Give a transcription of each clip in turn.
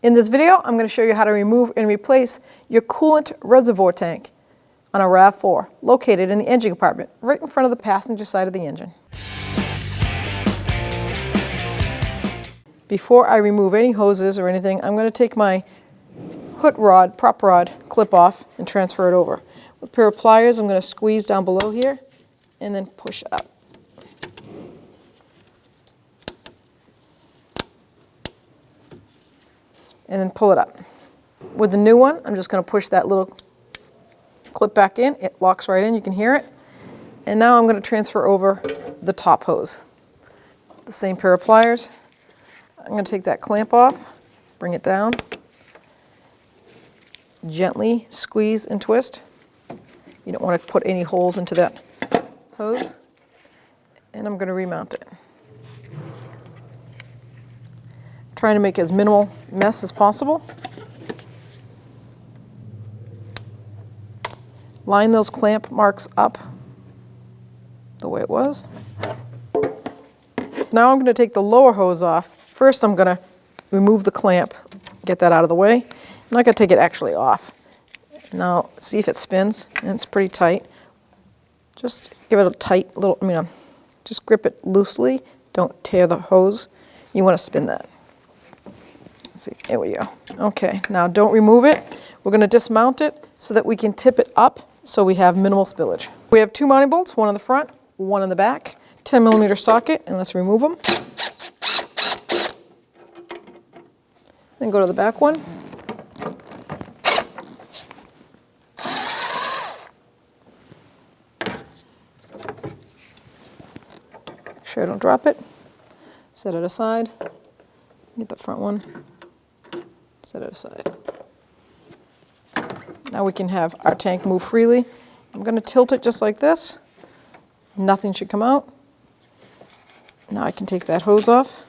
In this video, I'm going to show you how to remove and replace your coolant reservoir tank on a RAV4 located in the engine compartment, right in front of the passenger side of the engine. Before I remove any hoses or anything, I'm going to take my hook rod, prop rod clip off and transfer it over. With a pair of pliers, I'm going to squeeze down below here and then push it up. And then pull it up. With the new one, I'm just going to push that little clip back in. It locks right in, you can hear it. And now I'm going to transfer over the top hose. The same pair of pliers. I'm going to take that clamp off, bring it down, gently squeeze and twist. You don't want to put any holes into that hose. And I'm going to remount it. Trying to make as minimal mess as possible. Line those clamp marks up the way it was. Now I'm going to take the lower hose off. First I'm going to remove the clamp, get that out of the way. I'm not going to take it actually off. Now see if it spins, and it's pretty tight. Just give it a tight little, just grip it loosely. Don't tear the hose. You want to spin that. Let's see, there we go. Okay, now don't remove it. We're going to dismount it so that we can tip it up so we have minimal spillage. We have two mounting bolts, one in the front, one in the back, 10mm socket, and let's remove them. Then go to the back one. Make sure I don't drop it. Set it aside. Get the front one. Set it aside. Now we can have our tank move freely. I'm going to tilt it just like this. Nothing should come out. Now I can take that hose off.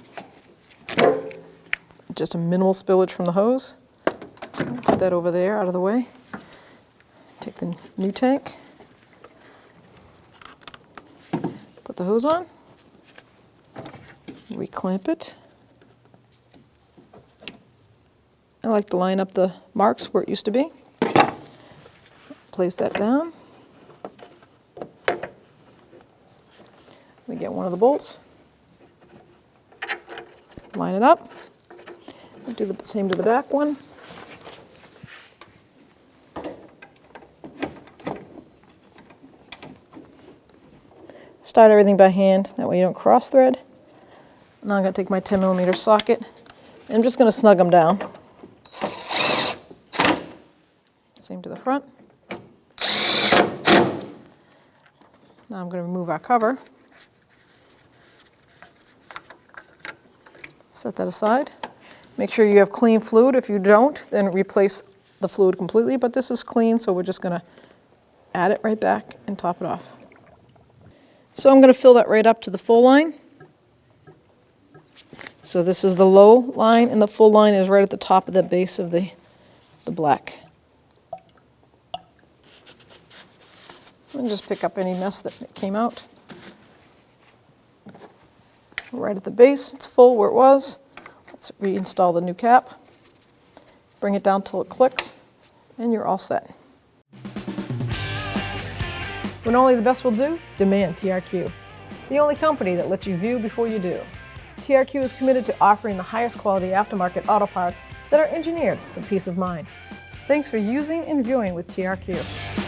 Just a minimal spillage from the hose. Put that over there out of the way. Take the new tank. Put the hose on. Reclamp it. I like to line up the marks where it used to be. Place that down. We get one of the bolts. Line it up. We do the same to the back one. Start everything by hand, that way you don't cross thread. Now I'm going to take my 10mm socket and I'm just going to snug them down. Same to the front. Now I'm going to remove our cover. Set that aside. Make sure you have clean fluid. If you don't, then replace the fluid completely, but this is clean, so we're just going to add it right back and top it off. So I'm going to fill that right up to the full line. So this is the low line, and the full line is right at the top of the base of the black. And just pick up any mess that came out. Right at the base, it's full where it was. Let's reinstall the new cap. Bring it down till it clicks, and you're all set. When only the best will do, demand TRQ. The only company that lets you view before you do. TRQ is committed to offering the highest quality aftermarket auto parts that are engineered for peace of mind. Thanks for using and viewing with TRQ.